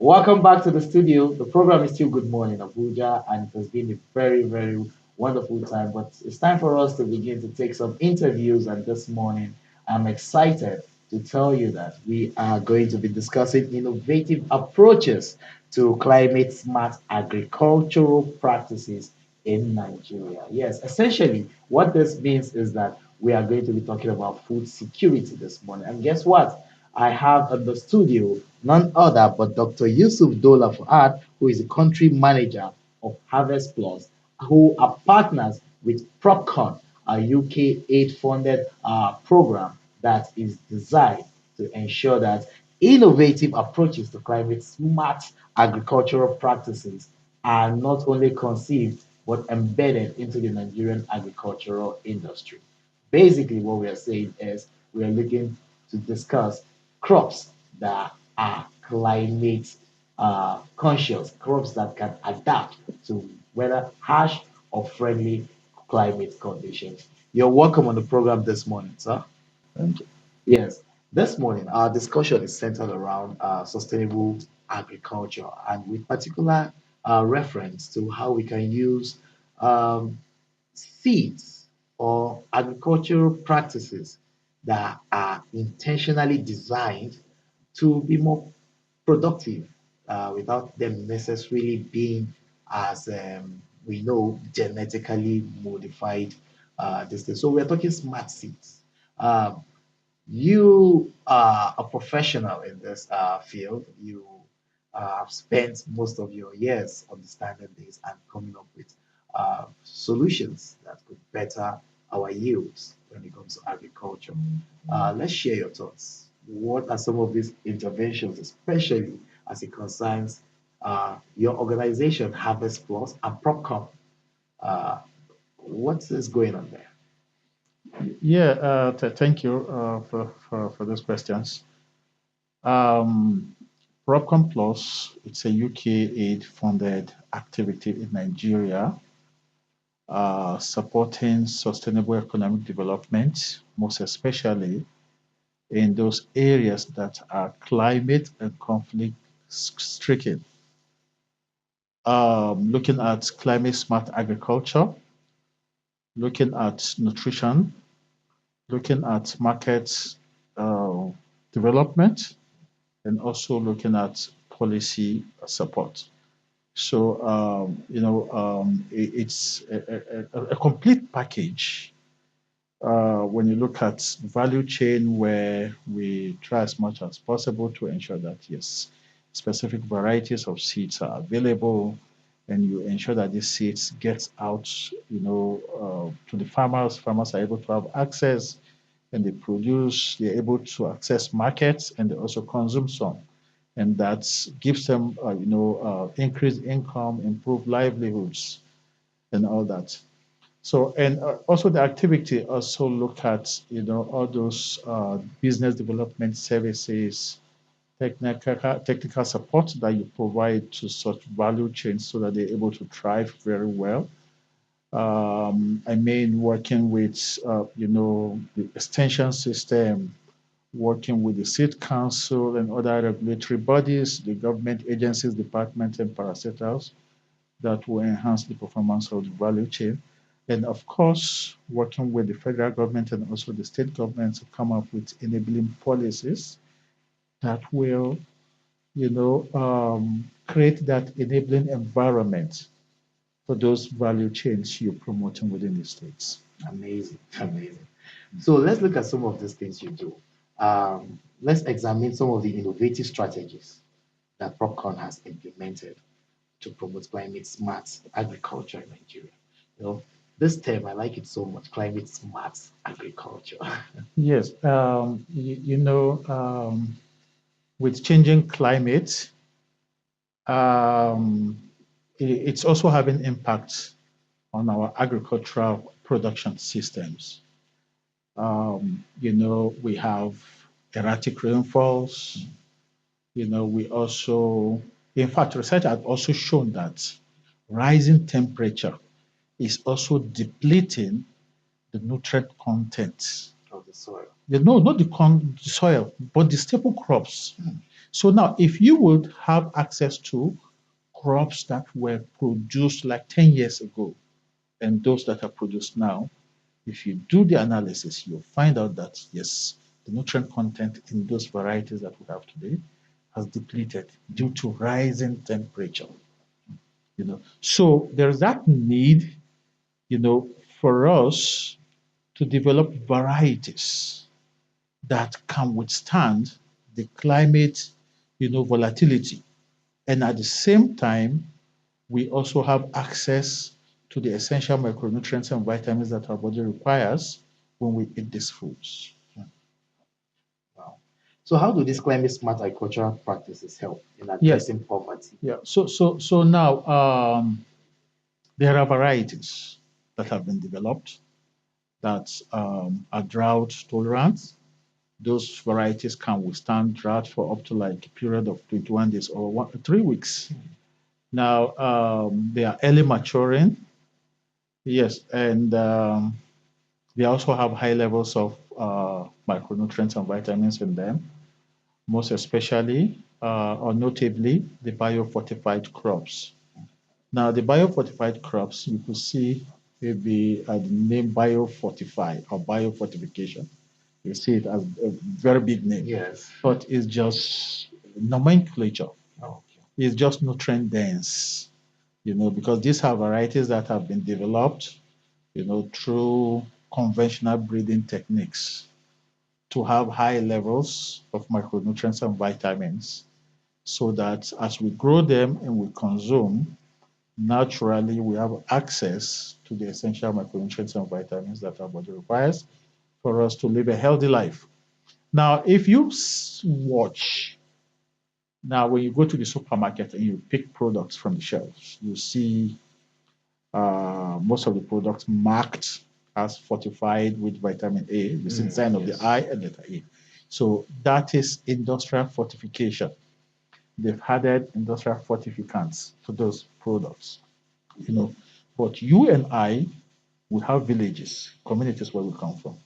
Welcome back to the studio. The program is still Good Morning Abuja, and it has been a very, very wonderful time. But it's time for us to begin to take some interviews. And this morning, I'm excited to tell you that we are going to be discussing innovative approaches to climate smart agricultural practices in Nigeria. Yes, essentially, what this means is that we are going to be talking about food security this morning. And guess what? I have in the studio none other but Dr. Yusuf Dola Fuad, who is the country manager of Harvest Plus, who are partners with PropCon, a UK aid-funded program that is designed to ensure that innovative approaches to climate smart agricultural practices are not only conceived but embedded into the Nigerian agricultural industry. Basically, what we are saying is we are looking to discuss crops that are climate conscious, crops that can adapt to whether harsh or friendly climate conditions. You're welcome on the program this morning, sir. Thank you. Yes, this morning our discussion is centered around sustainable agriculture and with particular reference to how we can use um, seeds or agricultural practices that are intentionally designed to be more productive without them necessarily being, as we know, genetically modified. This thing. So we're talking smart seeds. Um, you are a professional in this field. You have spent most of your years understanding this and coming up with solutions that could better our yields when it comes to agriculture. Let's share your thoughts. What are some of these interventions, especially as it concerns your organization, Harvest Plus and PropCom? Uh, what is going on there? Yeah, thank you for those questions. Um, Propcom Plus, it's a UK aid-funded activity in Nigeria, supporting sustainable economic development, most especially in those areas that are climate and conflict stricken. Looking at climate smart agriculture, looking at nutrition, looking at market uh, development, and also looking at policy support. So, it's a complete package when you look at value chain where we try as much as possible to ensure that, yes, specific varieties of seeds are available and you ensure that these seeds get out, to the farmers. Farmers are able to have access and they produce, they're able to access markets and they also consume some. And that gives them, increased income, improved livelihoods, and all that. So, and also the activity also look at, all those business development services, technical support that you provide to such value chains so that they're able to thrive very well. I mean, working with, the extension system, working with the State Council and other regulatory bodies, the government agencies, departments, and parastatals that will enhance the performance of the value chain. And of course, working with the federal government and also the state governments to come up with enabling policies that will, create that enabling environment for those value chains you're promoting within the states. Amazing, amazing. So let's look at some of these things you do. Let's examine some of the innovative strategies that PropCon has implemented to promote climate smart agriculture in Nigeria. You know, this term, I like it so much, climate smart agriculture. Yes, with changing climate, um, it's also having impact on our agricultural production systems. We have erratic rainfalls. We also, in fact, research has also shown that rising temperature is also depleting the nutrient content. Of the soil. No, not the soil, but the staple crops. So now, if you would have access to crops that were produced like 10 years ago and those that are produced now, if you do the analysis, you'll find out that yes, the nutrient content in those varieties that we have today has depleted due to rising temperature. So there's that need, you know, for us to develop varieties that can withstand the climate, volatility. And at the same time, we also have access to the essential micronutrients and vitamins that our body requires when we eat these foods. Wow. So how do these climate smart agricultural practices help in Yeah, addressing poverty? yeah. So now there are varieties that have been developed that are drought tolerant. Those varieties can withstand drought for up to like a period of 21 days or 3 weeks. Now they are early maturing, yes, and they also have high levels of micronutrients and vitamins in them, most especially or notably the biofortified crops. Now, the biofortified crops, you could see maybe the name biofortify or biofortification. You see it as a very big name, Yes. but it's just nomenclature. Oh, okay. It's just nutrient dense, because these are varieties that have been developed, through conventional breeding techniques to have high levels of micronutrients and vitamins so that as we grow them and we consume, naturally we have access to the essential micronutrients and vitamins that our body requires for us to live a healthy life. Now, if you watch, now when you go to the supermarket and you pick products from the shelves, you see most of the products marked as fortified with vitamin A, the sign of the I and letter A. So that is industrial fortification. They've added industrial fortificants to those products, you know. But you and I, we have villages, communities where we come from.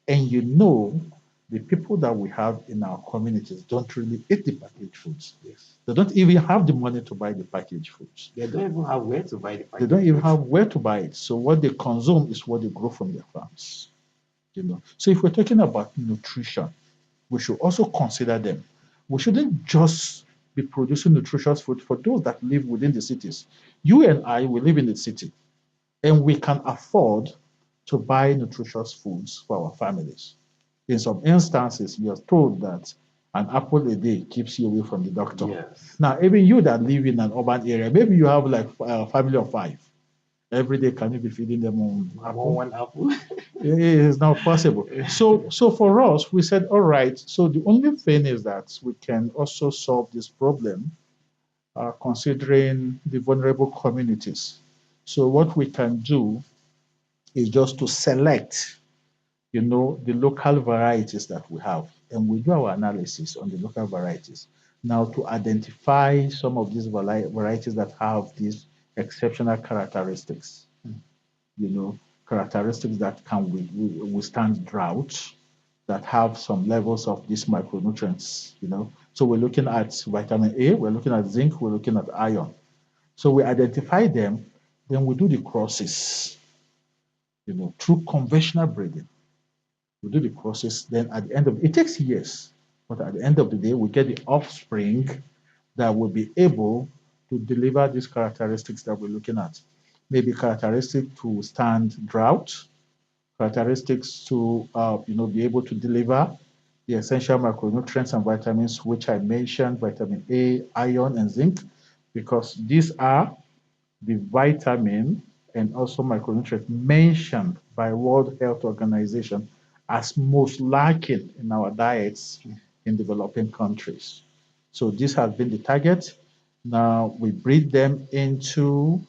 And the people that we have in our communities don't really eat the packaged foods. Yes. They don't even have the money to buy the packaged foods. They don't even have where to buy the They packaged don't even foods. have where to buy it. So what they consume is what they grow from their farms. So if we're talking about nutrition, we should also consider them. We shouldn't just be producing nutritious food for those that live within the cities. You and I, we live in the city, and we can afford to buy nutritious foods for our families. In some instances, you are told that an apple a day keeps you away from the doctor. Yes. Now, even you that live in an urban area, maybe you have like a family of 5. Every day, can you be feeding them on apple? One apple. It is not possible. So for us, we said, all right. So the only thing is that we can also solve this problem, considering the vulnerable communities. So what we can do is just to select, the local varieties that we have, and we do our analysis on the local varieties. Now to identify some of these varieties that have these exceptional characteristics, you know, characteristics that can withstand drought, that have some levels of these micronutrients. So we're looking at vitamin A, we're looking at zinc, we're looking at iron. So we identify them, then we do the crosses, through conventional breeding. We do the process. Then at the end of it takes years, but at the end of the day, we get the offspring that will be able to deliver these characteristics that we're looking at. Maybe characteristic to stand drought, characteristics to be able to deliver the essential macronutrients and vitamins which I mentioned, vitamin A, iron, and zinc, because these are the vitamin and also micronutrients mentioned by World Health Organization as most lacking in our diets in developing countries. So this has been the target. Now we breed them into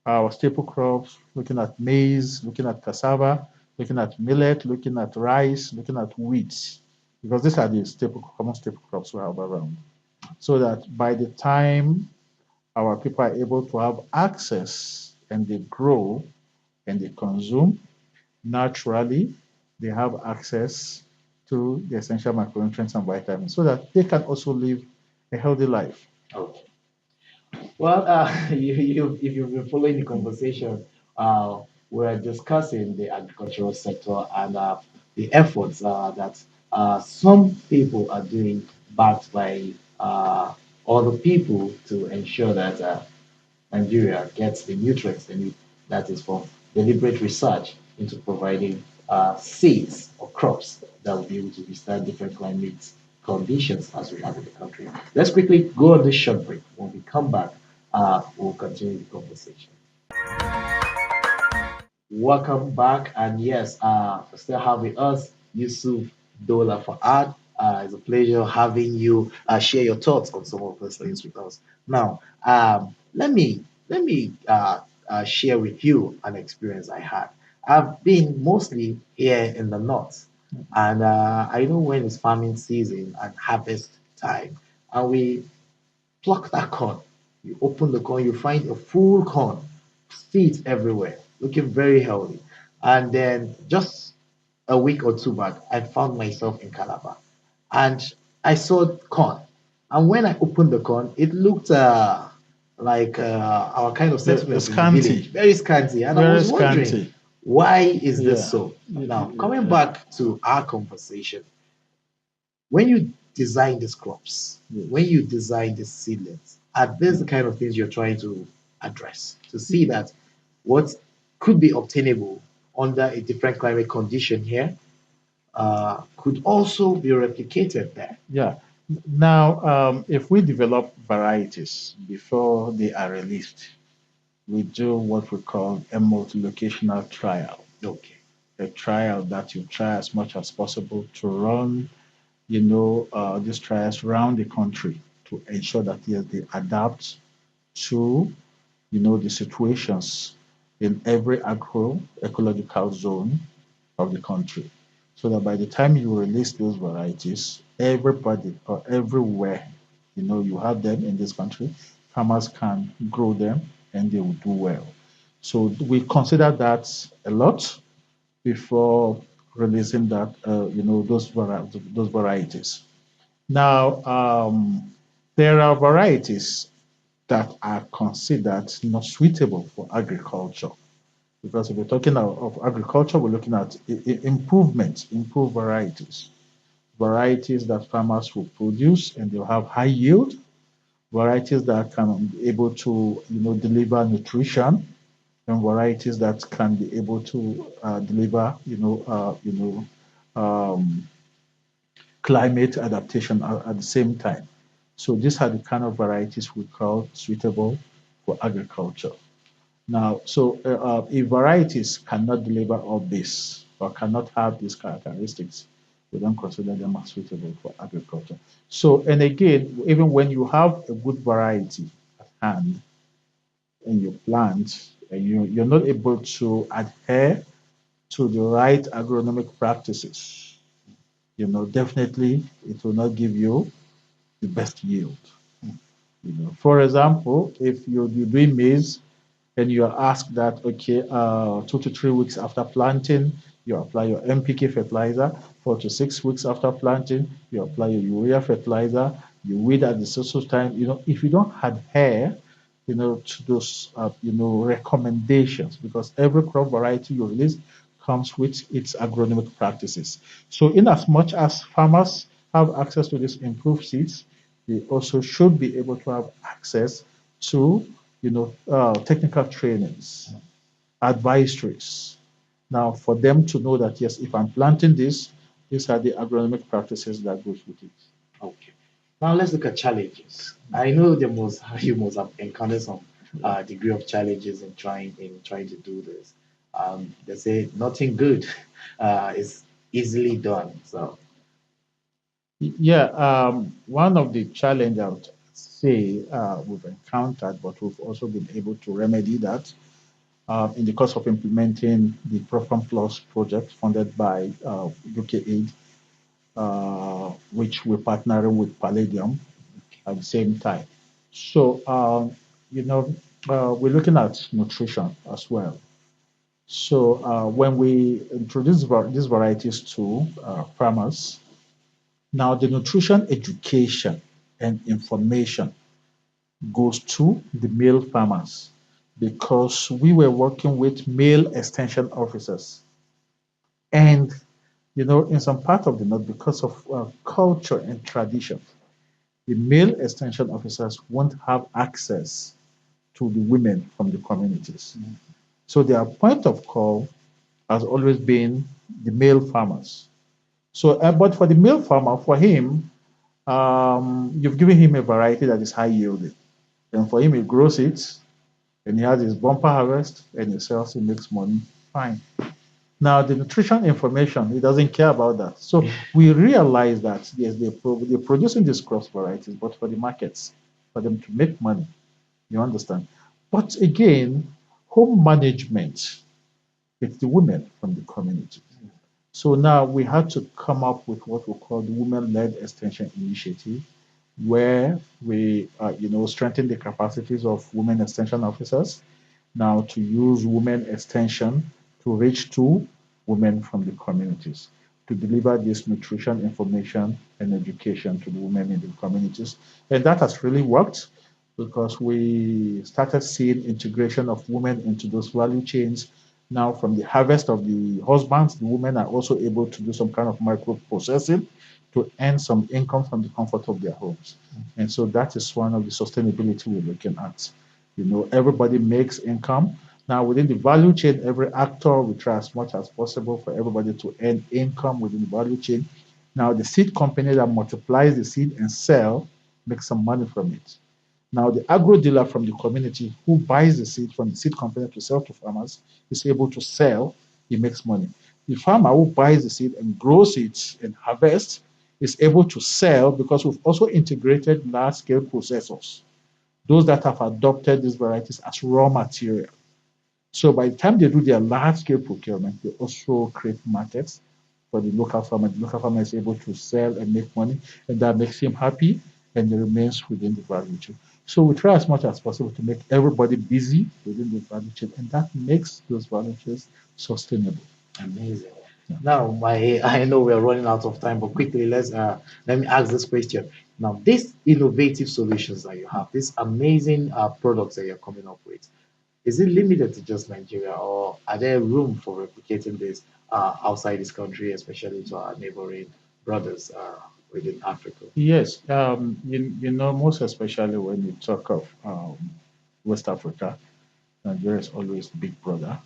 our staple crops, looking at maize, looking at cassava, looking at millet, looking at rice, looking at wheat, because these are the common staple crops we have around. So that by the time our people are able to have access and they grow and they consume, naturally, they have access to the essential micronutrients and vitamins so that they can also live a healthy life. Okay. Well, if you've been following the conversation, we're discussing the agricultural sector and the efforts that some people are doing, backed by other people, to ensure that Nigeria gets the nutrients they need. That is from deliberate research into providing seeds or crops that will be able to withstand different climate conditions as we have in the country. Let's quickly go on this short break. When we come back, we'll continue the conversation. Welcome back. And yes, we still have with us Yusuf Dola for art. It's a pleasure having you share your thoughts on some of those things with us. Now, let me share with you an experience I had. I've been mostly here in the north, and I know when it's farming season and harvest time, and we pluck that corn. You open the corn, you find a full corn, seeds everywhere, looking very healthy. And then just a week or two back, I found myself in Calabar and I saw corn. And when I opened the corn, it looked like our kind of The settlement in the village, scanty, very scanty. And I very was wondering, scanty. why is this Yeah. so? Now, coming back to our conversation, when you design these crops, when Yes. you design these seedlings, are these the kind of things you're trying to address to see that what could be obtainable under a different climate condition here could also be replicated there? Yeah. Now, if we develop varieties before they are released, we do what we call a multi-locational trial. Okay. A trial that you try as much as possible to run, these trials around the country to ensure that yes, they adapt to, the situations in every agroecological zone of the country. So that by the time you release those varieties, everybody or everywhere, you have them in this country, farmers can grow them and they will do well. So we consider that a lot before releasing that, those varieties. Now, there are varieties that are considered not suitable for agriculture. Because if we're talking of agriculture, we're looking at improved varieties, varieties that farmers will produce and they'll have high yield, varieties that can be able to, deliver nutrition, and varieties that can be able to deliver, um, climate adaptation at the same time. So these are the kind of varieties we call suitable for agriculture. Now, so if varieties cannot deliver all this or cannot have these characteristics, we don't consider them as suitable for agriculture. So, and again, even when you have a good variety at hand and you plant and you're not able to adhere to the right agronomic practices, definitely it will not give you the best yield. For example, if you're doing maize and you are asked that, okay, 2 to 3 weeks after planting, you apply your NPK fertilizer. 4 to 6 weeks after planting, you apply your urea fertilizer. You weed at the social time. If you don't adhere, to those, recommendations, because every crop variety you release comes with its agronomic practices. So, in as much as farmers have access to these improved seeds, they also should be able to have access to technical trainings, advisories. Now, for them to know that, yes, if I'm planting this, these are the agronomic practices that goes with it. Okay. Now let's look at challenges. I know you must have encountered some degree of challenges in trying to do this. They say nothing good is easily done. So Yeah, one of the challenges I would say we've encountered, but we've also been able to remedy that in the course of implementing the Program Plus project funded by UK Aid, which we're partnering with Palladium at the same time. So, we're looking at nutrition as well. So, when we introduce these varieties to farmers, now the nutrition education. and information goes to the male farmers because we were working with male extension officers. And, in some part of the north, because of culture and tradition, the male extension officers won't have access to the women from the communities. So their point of call has always been the male farmers. So, but for the male farmer, for him, you've given him a variety that is high yielding. And for him, he grows it and he has his bumper harvest and he sells, he makes money. Fine. Now, the nutrition information, he doesn't care about that. So we realize that yes, they're producing these cross varieties, but for the markets, for them to make money. You understand? But again, home management, it's the women from the community. So now we had to come up with what we call the Women-Led Extension Initiative, where we, strengthen the capacities of women extension officers now to use women extension to reach to women from the communities to deliver this nutrition information and education to the women in the communities. And that has really worked because we started seeing integration of women into those value chains. Now, from the harvest of the husbands, the women are also able to do some kind of micro processing to earn some income from the comfort of their homes. And so that is one of the sustainability we're looking at. Everybody makes income. Now, within the value chain, every actor will try as much as possible for everybody to earn income within the value chain. Now, the seed company that multiplies the seed and sell makes some money from it. Now, the agro dealer from the community who buys the seed from the seed company to sell to farmers is able to sell, he makes money. The farmer who buys the seed and grows it and harvests is able to sell because we've also integrated large scale processors, those that have adopted these varieties as raw material. So by the time they do their large scale procurement, they also create markets for the local farmer. The local farmer is able to sell and make money, and that makes him happy and he remains within the value chain. So we try as much as possible to make everybody busy within the value chain, and that makes those value chains sustainable. Amazing. Now, I know we're running out of time, but quickly let me ask this question. Now, these innovative solutions that you have, these amazing products that you're coming up with, is it limited to just Nigeria, or are there room for replicating this outside this country, especially to our neighboring brothers within Africa? Yes, most especially when you talk of West Africa, Nigeria is always big brother.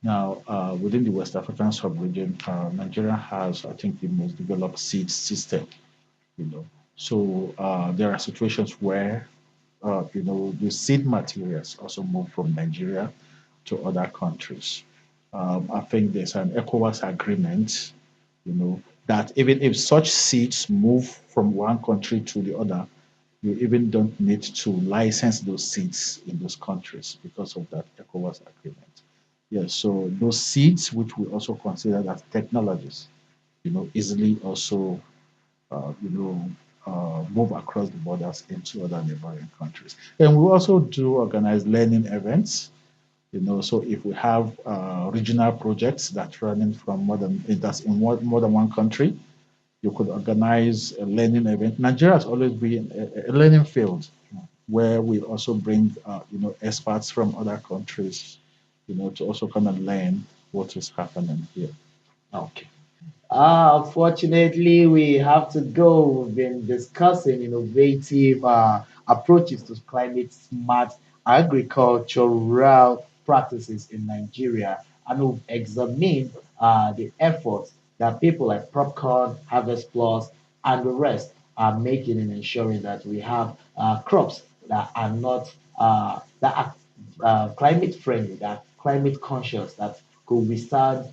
Now, within the West African sub-region, Nigeria has, I think, the most developed seed system. You know, so there are situations where, the seed materials also move from Nigeria to other countries. I think there's an ECOWAS agreement, that even if such seeds move from one country to the other, you even don't need to license those seeds in those countries because of that ECOWAS agreement. Yes, so those seeds, which we also consider as technologies, easily also, move across the borders into other neighboring countries. And we also do organize learning events. So if we have regional projects that running from that's in more than one country, you could organize a learning event. Nigeria has always been a learning field where we also bring, experts from other countries, to also come and learn what is happening here. Okay. Unfortunately, we have to go. We've been discussing innovative approaches to climate smart agricultural practices in Nigeria, and we've examined the efforts that people like Popcorn, Harvest Plus, and the rest are making in ensuring that we have crops that are not that are climate friendly, that are climate conscious, that could withstand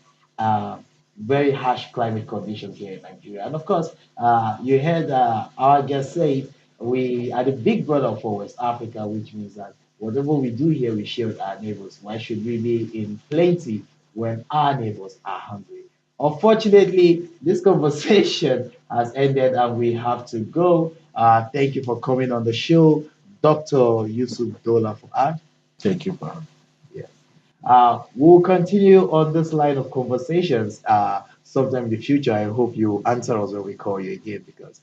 very harsh climate conditions here in Nigeria. And of course, you heard our guest say we are the big brother for West Africa, which means that whatever we do here, we share with our neighbors. Why should we be in plenty when our neighbors are hungry? Unfortunately, this conversation has ended and we have to go. Thank you for coming on the show, Dr. Yusuf Dola Fuad. Thank you, Bob. Yeah. We'll continue on this line of conversations sometime in the future. I hope you answer us when we call you again because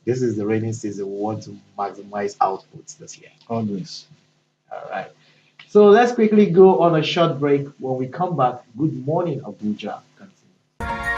this is the rainy season. We want to maximize outputs this year. Always. All right. So let's quickly go on a short break. When we come back, good morning, Abuja. Continue.